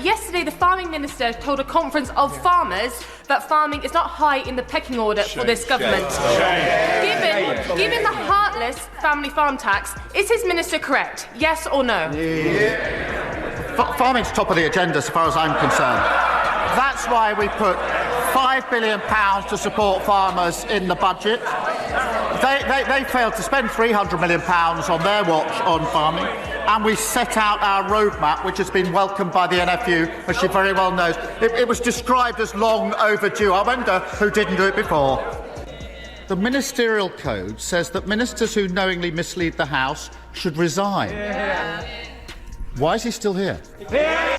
yesterday the farming minister told a conference of farmers that farming is not high in the pecking order for this government. Given the heartless family farm tax, is his minister correct? Yes or no? Farming's top of the agenda as far as I'm concerned. That's why we put £5 billion to support farmers in the budget. They failed to spend £300 million on their watch on farming, and we set out our roadmap, which has been welcomed by the NFU, as she very well knows. It was described as long overdue. I wonder who didn't do it before. The ministerial code says that ministers who knowingly mislead the House should resign. Yeah. Why is he still here?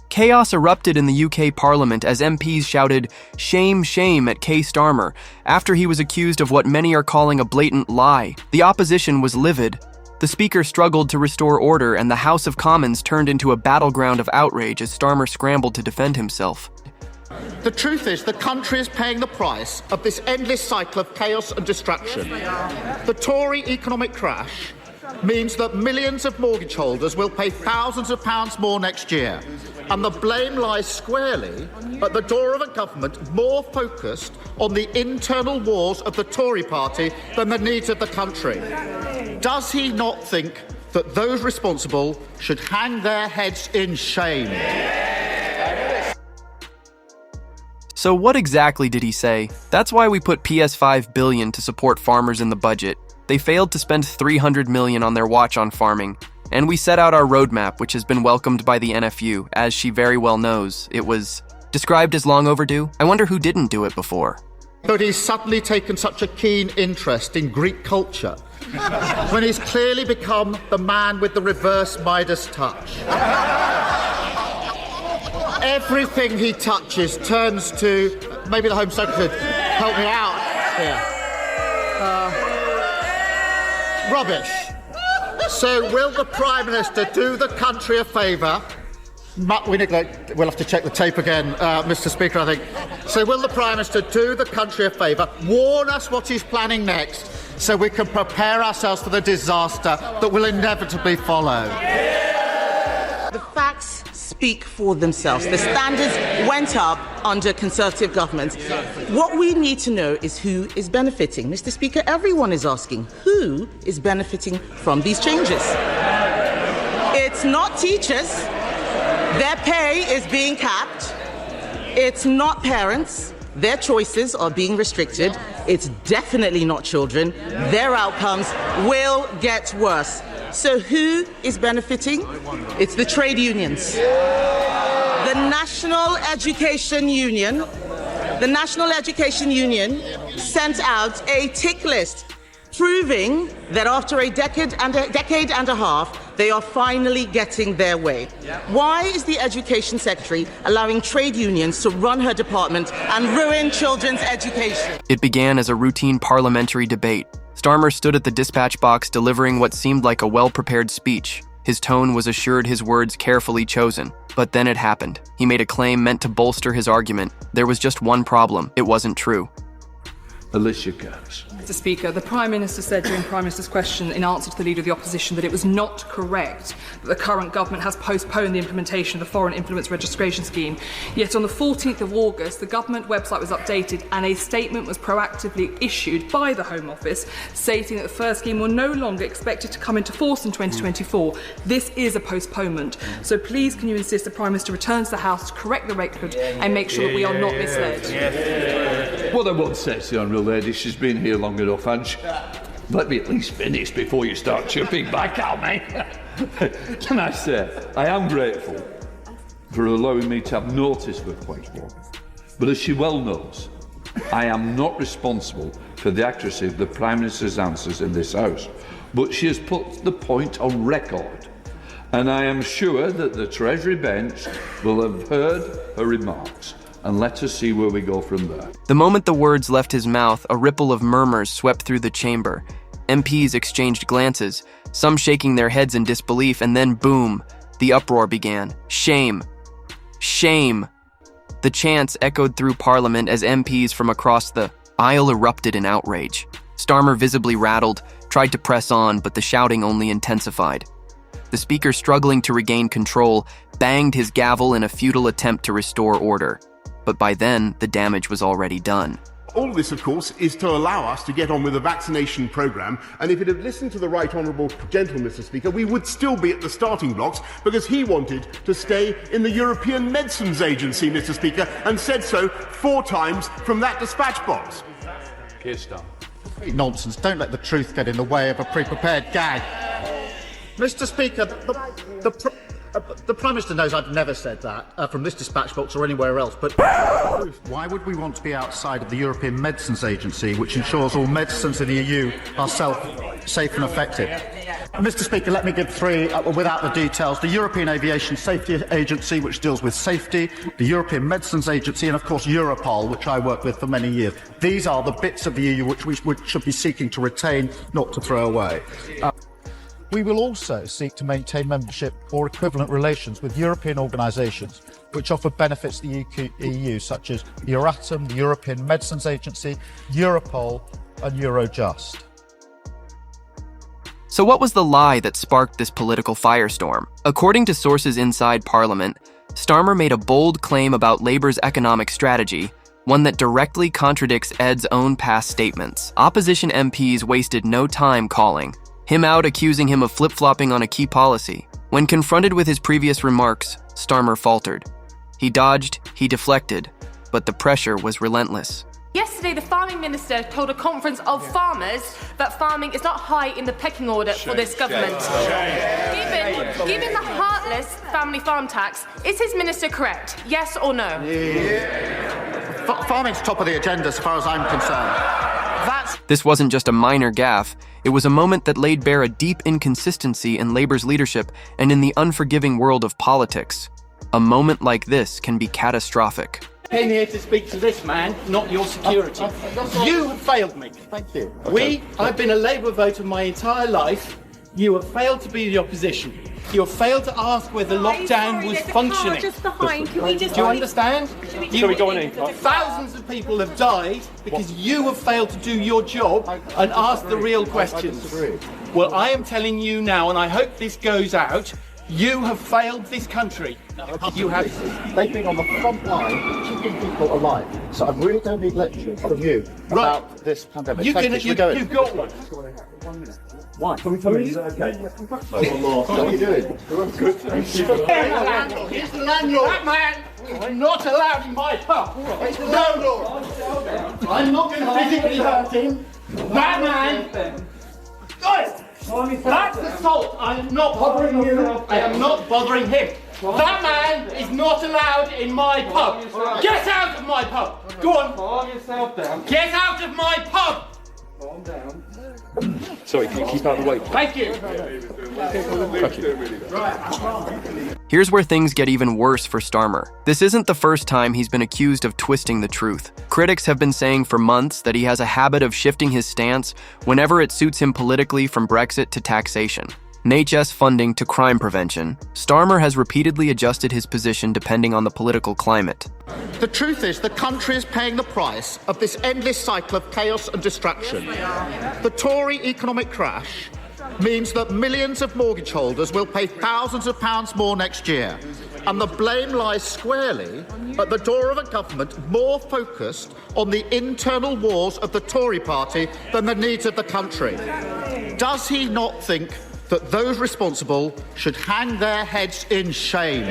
Chaos erupted in the UK Parliament as MPs shouted, "Shame, shame," at Keir Starmer after he was accused of what many are calling a blatant lie. The opposition was livid. The Speaker struggled to restore order, and the House of Commons turned into a battleground of outrage as Starmer scrambled to defend himself. The truth is, the country is paying the price of this endless cycle of chaos and distraction. The Tory economic crash means that millions of mortgage holders will pay thousands of pounds more next year. And the blame lies squarely at the door of a government more focused on the internal wars of the Tory party than the needs of the country. Does he not think that those responsible should hang their heads in shame? So what exactly did he say? That's why we put PS5 billion to support farmers in the budget. They failed to spend $300 million on their watch on farming. And we set out our roadmap, which has been welcomed by the NFU. As she very well knows, it was described as long overdue. I wonder who didn't do it before. But he's suddenly taken such a keen interest in Greek culture, when he's clearly become the man with the reverse Midas touch. Everything he touches turns to... Maybe the Home Secretary help me out here. Rubbish. So will the Prime Minister do the country a favour? We'll have to check the tape again, Mr. Speaker, I think. So will the Prime Minister do the country a favour, warn us what he's planning next, so we can prepare ourselves for the disaster that will inevitably follow? The facts speak for themselves. The standards went up under Conservative governments. What we need to know is who is benefiting. Mr. Speaker, everyone is asking who is benefiting from these changes. It's not teachers. Their pay is being capped. It's not parents. Their choices are being restricted. It's definitely not children. Their outcomes will get worse. So who is benefiting? It's the trade unions. The National Education Union. The National Education Union sent out a tick list proving that after a decade and a half, they are finally getting their way. Why is the Education Secretary allowing trade unions to run her department and ruin children's education? It began as a routine parliamentary debate. Starmer stood at the dispatch box delivering what seemed like a well-prepared speech. His tone was assured, his words carefully chosen. But then it happened. He made a claim meant to bolster his argument. There was just one problem. It wasn't true. Alicia Cass. Mr. Speaker, the Prime Minister said during Prime Minister's question in answer to the Leader of the Opposition that it was not correct that the current government has postponed the implementation of the Foreign Influence Registration Scheme. Yet on the 14th of August, the government website was updated and a statement was proactively issued by the Home Office stating that the first scheme will no longer expected to come into force in 2024. This is a postponement. So please can you insist the Prime Minister returns to the House to correct the record and make sure that we are not misled? What I want to say to the Honourable Lady, she's been here long enough, and let me at least finish before you start chipping back at me. Can I say, I am grateful for allowing me to have notice of point one. But as she well knows, I am not responsible for the accuracy of the Prime Minister's answers in this House. But she has put the point on record, and I am sure that the Treasury bench will have heard her remarks. And let us see where we go from there. The moment the words left his mouth, a ripple of murmurs swept through the chamber. MPs exchanged glances, some shaking their heads in disbelief, and then boom, the uproar began. Shame. Shame. The chants echoed through Parliament as MPs from across the aisle erupted in outrage. Starmer, visibly rattled, tried to press on, but the shouting only intensified. the speaker, struggling to regain control, banged his gavel in a futile attempt to restore order. But by then, the damage was already done. All of this, of course, is to allow us to get on with the vaccination programme, and if it had listened to the right honourable gentleman, Mr Speaker, we would still be at the starting blocks, because he wanted to stay in the European Medicines Agency, Mr Speaker, and said so 4 times from that dispatch box. Keir Starmer. Nonsense. Don't let the truth get in the way of a pre-prepared gag. Mr Speaker, the Prime Minister knows I've never said that from this dispatch box or anywhere else, but why would we want to be outside of the European Medicines Agency, which ensures all medicines in the EU are safe and effective? Mr Speaker, let me give 3 without the details. The European Aviation Safety Agency, which deals with safety, the European Medicines Agency, and of course Europol, which I worked with for many years. These are the bits of the EU which we should be seeking to retain, not to throw away. We will also seek to maintain membership or equivalent relations with European organisations which offer benefits to the EU, such as Euratom, the European Medicines Agency, Europol and Eurojust. So what was the lie that sparked this political firestorm? According to sources inside Parliament, Starmer made a bold claim about Labour's economic strategy, one that directly contradicts Ed's own past statements. Opposition MPs wasted no time calling him out, accusing him of flip-flopping on a key policy. When confronted with his previous remarks, Starmer faltered. He dodged, he deflected, but the pressure was relentless. Yesterday, the farming minister told a conference of farmers that farming is not high in the pecking order for this government. Given the heartless family farm tax, is his minister correct? Yes or no? Farming's top of the agenda as far as I'm concerned. This wasn't just a minor gaffe, it was a moment that laid bare a deep inconsistency in Labour's leadership and in the unforgiving world of politics. A moment like this can be catastrophic. I came here to speak to this man, not your security. You have failed me. Thank you. I've been a Labour voter my entire life. You have failed to be the opposition. You have failed to ask whether lockdown was functioning. Just behind. Can we just Do you understand? Shall we go on in? Thousands of people have died because you have failed to do your job and ask the real questions. Well, I am telling you now, and I hope this goes out, you have failed this country. You have. They've been on the front line keeping people alive. So I really don't need lectures from you about this pandemic. You've got one. 1 minute. Why? Can we come in? Is that okay? What are you doing? Good. Thank you. He's the landlord. That man is not allowed in my pub. He's the landlord. I'm not going to physically hurt him. That man. Guys, that's assault. I am not bothering you. I am not bothering him. That man is not allowed in my pub. Get out of my pub. Go on. Calm yourself down. Get out of my pub. Calm down. Sorry, can you keep out of the way? Thank you. Here's where things get even worse for Starmer. This isn't the first time he's been accused of twisting the truth. Critics have been saying for months that he has a habit of shifting his stance whenever it suits him politically, from Brexit to taxation, NHS funding to crime prevention. Starmer has repeatedly adjusted his position depending on the political climate. The truth is, the country is paying the price of this endless cycle of chaos and distraction. The Tory economic crash means that millions of mortgage holders will pay thousands of pounds more next year. And the blame lies squarely at the door of a government more focused on the internal wars of the Tory party than the needs of the country. Does he not think that those responsible should hang their heads in shame?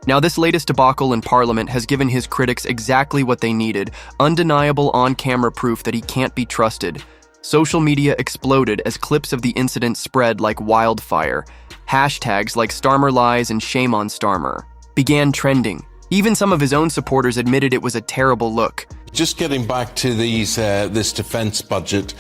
Now, this latest debacle in Parliament has given his critics exactly what they needed: undeniable on-camera proof that he can't be trusted. Social media exploded as clips of the incident spread like wildfire. Hashtags like Starmer lies and shame on Starmer began trending. Even some of his own supporters admitted it was a terrible look. Just getting back to this defence budget,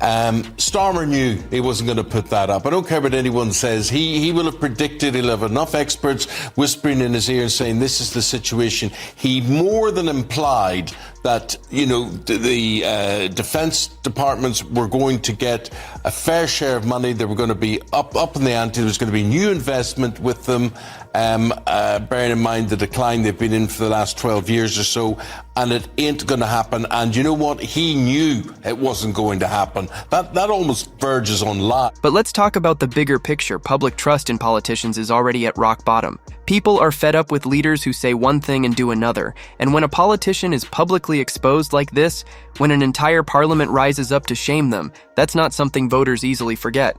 Starmer knew he wasn't going to put that up. I don't care what anyone says. He will have predicted, he'll have enough experts whispering in his ear saying this is the situation. He more than implied that, you know, the defence departments were going to get a fair share of money. They were going to be up in the ante. There was going to be new investment with them, bearing in mind the decline they've been in for the last 12 years or so, and it ain't going to happen. And you know what? He knew it wasn't going to happen. That almost verges on lie. But let's talk about the bigger picture. Public trust in politicians is already at rock bottom. People are fed up with leaders who say one thing and do another. And when a politician is publicly exposed like this, when an entire parliament rises up to shame them, that's not something voters easily forget.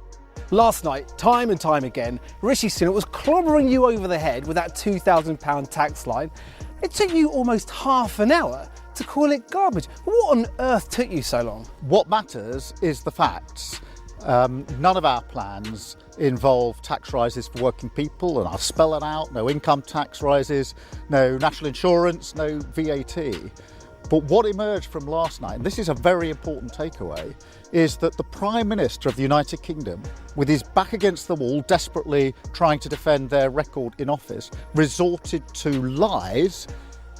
Last night, time and time again, Rishi Sunak was clobbering you over the head with that £2,000 tax line. It took you almost half an hour to call it garbage. What on earth took you so long? What matters is the facts. None of our plans involve tax rises for working people, and I'll spell it out. No income tax rises, no national insurance, no VAT. But what emerged from last night, and this is a very important takeaway, is that the Prime Minister of the United Kingdom, with his back against the wall, desperately trying to defend their record in office, resorted to lies,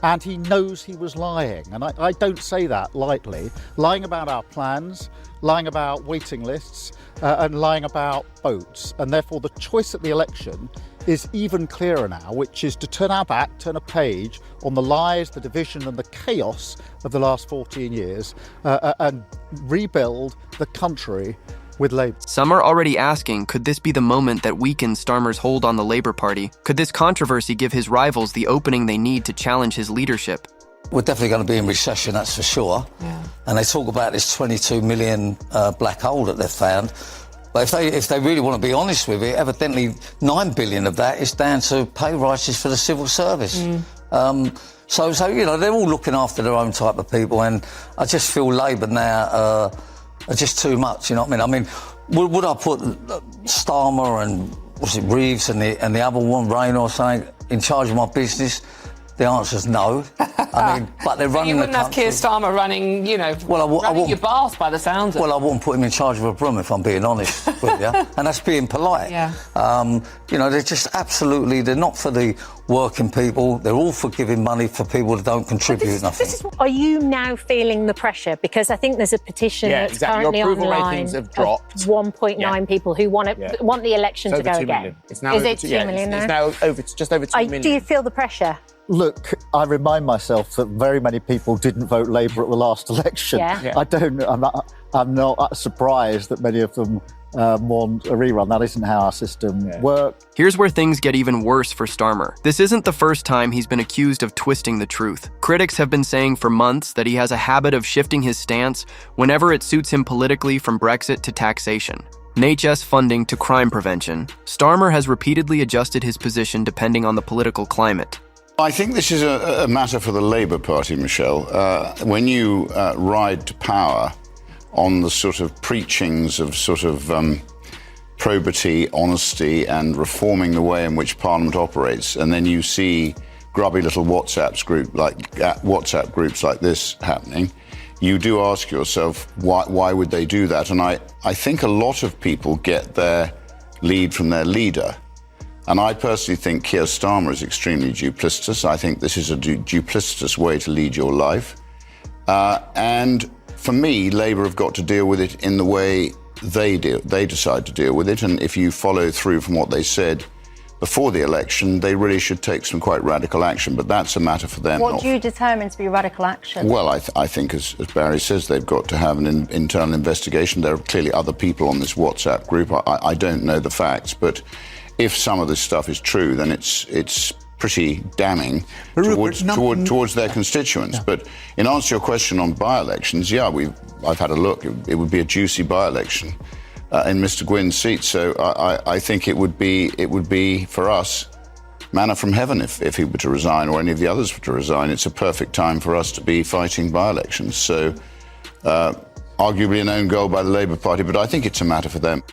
and he knows he was lying. And I don't say that lightly. Lying about our plans, lying about waiting lists, and lying about votes. And therefore the choice at the election is even clearer now, which is to turn our back, turn a page on the lies, the division and the chaos of the last 14 years and rebuild the country with Labour. Some are already asking, could this be the moment that weakens Starmer's hold on the Labour Party? Could this controversy give his rivals the opening they need to challenge his leadership? We're definitely going to be in recession, that's for sure. Yeah. And they talk about this 22 million black hole that they've found. But if they really want to be honest with it, evidently 9 billion of that is down to pay rises for the civil service. So you know, they're all looking after their own type of people, and I just feel Labour now are just too much, you know what I mean? Would I put Starmer and, was it Reeves and the other one, Rain or something, in charge of my business? The answer's no. I mean, but they're running the country. You wouldn't have Keir Starmer running, you know, running your bath by the sounds of it. Well, I wouldn't put him in charge of a broom, if I'm being honest with you. And that's being polite. Yeah. You know, they're just absolutely, they're not for the working people. They're all for giving money for people that don't contribute nothing. Are you now feeling the pressure? Because I think there's a petition that's currently Your approval online ratings have dropped. 1.9 people who want the election to go again. It's now Is it 2 million now? It's now just over 2 million. Do you feel the pressure? Look, I remind myself that very many people didn't vote Labour at the last election. I'm not surprised that many of them want a rerun. That isn't how our system works. Here's where things get even worse for Starmer. This isn't the first time he's been accused of twisting the truth. Critics have been saying for months that he has a habit of shifting his stance whenever it suits him politically, from Brexit to taxation, NHS funding to crime prevention. Starmer has repeatedly adjusted his position depending on the political climate. I think this is a matter for the Labour Party, Michelle. When you ride to power on the sort of preachings of sort of probity, honesty and reforming the way in which Parliament operates, and then you see grubby little WhatsApp groups like this happening, you do ask yourself, why would they do that? And I think a lot of people get their lead from their leader. And I personally think Keir Starmer is extremely duplicitous. I think this is a duplicitous way to lead your life. And for me, Labour have got to deal with it in the way they decide to deal with it. And if you follow through from what they said before the election, they really should take some quite radical action. But that's a matter for them. What do you determine to be radical action? Well, I think, as Barry says, they've got to have an internal investigation. There are clearly other people on this WhatsApp group. I don't know the facts, but if some of this stuff is true, then it's pretty damning towards their constituents. But in answer to your question on by-elections, I've had a look. It would be a juicy by-election in Mr. Gwynn's seat. So I think it would be for us manna from heaven if he were to resign, or any of the others were to resign. It's a perfect time for us to be fighting by-elections. So arguably an own goal by the Labour Party, but I think it's a matter for them.